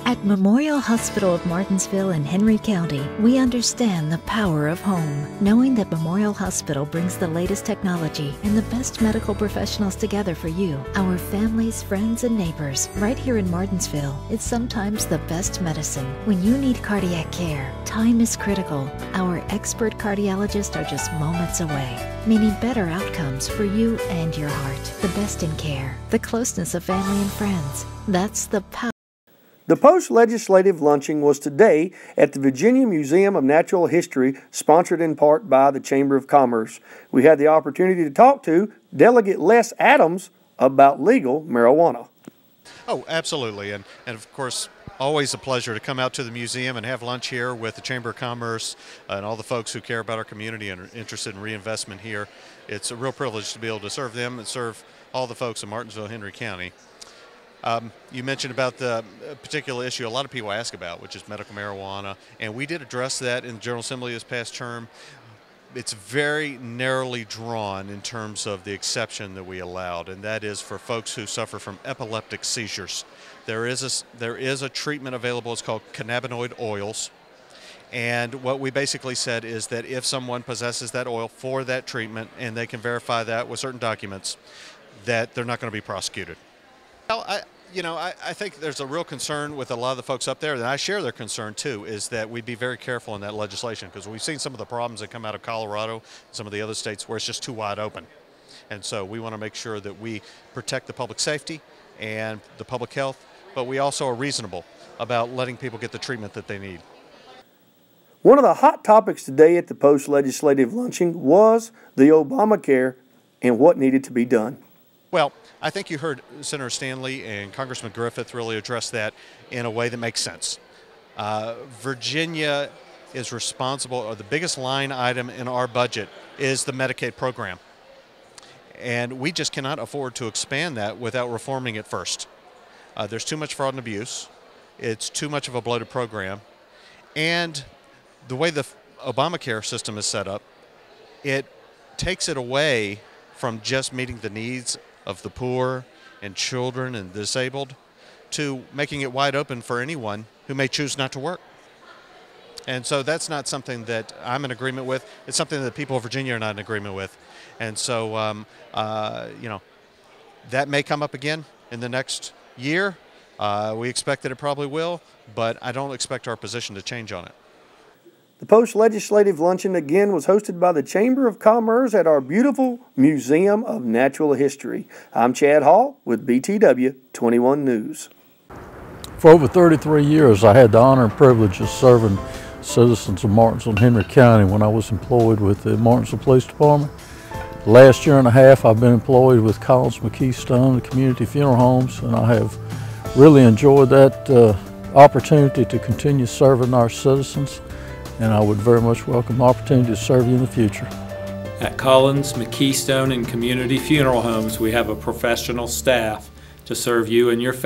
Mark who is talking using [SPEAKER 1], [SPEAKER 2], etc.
[SPEAKER 1] At Memorial Hospital of Martinsville in Henry County, we understand the power of home, knowing that Memorial Hospital brings the latest technology and the best medical professionals together for you, our families, friends, and neighbors. Right here in Martinsville, it's sometimes the best medicine. When you need cardiac care, time is critical. Our expert cardiologists are just moments away, meaning better outcomes for you and your heart. The best in care, the closeness of family and friends. That's the power.
[SPEAKER 2] The post-legislative luncheon was today at the Virginia Museum of Natural History, sponsored in part by the Chamber of Commerce. We had the opportunity to talk to Delegate Les Adams about legal marijuana.
[SPEAKER 3] Oh, absolutely. And of course, always a pleasure to come out to the museum and have lunch here with the Chamber of Commerce and all the folks who care about our community and are interested in reinvestment here. It's a real privilege to be able to serve them and serve all the folks in Martinsville, Henry County. You mentioned about the particular issue a lot of people ask about, which is medical marijuana, and we did address that in the General Assembly this past term. It's very narrowly drawn in terms of the exception that we allowed, and that is for folks who suffer from epileptic seizures. There is a treatment available. It's called cannabinoid oils, and what we basically said is that if someone possesses that oil for that treatment and they can verify that with certain documents, that they're not going to be prosecuted. Well, I think there's a real concern with a lot of the folks up there, and I share their concern too, is that we be very careful in that legislation, because we've seen some of the problems that come out of Colorado, some of the other states where it's just too wide open. And so we want to make sure that we protect the public safety and the public health, but we also are reasonable about letting people get the treatment that they need.
[SPEAKER 2] One of the hot topics today at the post-legislative luncheon was the Obamacare and what needed to be done.
[SPEAKER 3] Well, I think you heard Senator Stanley and Congressman Griffith really address that in a way that makes sense. Virginia is responsible, or the biggest line item in our budget is the Medicaid program. And we just cannot afford to expand that without reforming it first. There's too much fraud and abuse. It's too much of a bloated program. And the way the Obamacare system is set up, it takes it away from just meeting the needs of the poor and children and disabled to making it wide open for anyone who may choose not to work. And so that's not something that I'm in agreement with. It's something that the people of Virginia are not in agreement with. And so, that may come up again in the next year. We expect that it probably will, but I don't expect our position to change on it.
[SPEAKER 2] The post-legislative luncheon again was hosted by the Chamber of Commerce at our beautiful Museum of Natural History. I'm Chad Hall with BTW 21 News.
[SPEAKER 4] For over 33 years, I had the honor and privilege of serving citizens of Martinsville and Henry County when I was employed with the Martinsville Police Department. The last year and a half, I've been employed with Collins McKee Stone, the community funeral homes, and I have really enjoyed that opportunity to continue serving our citizens. And I would very much welcome the opportunity to serve you in the future.
[SPEAKER 5] At Collins, McKee Stone, and Community Funeral Homes, we have a professional staff to serve you and your family.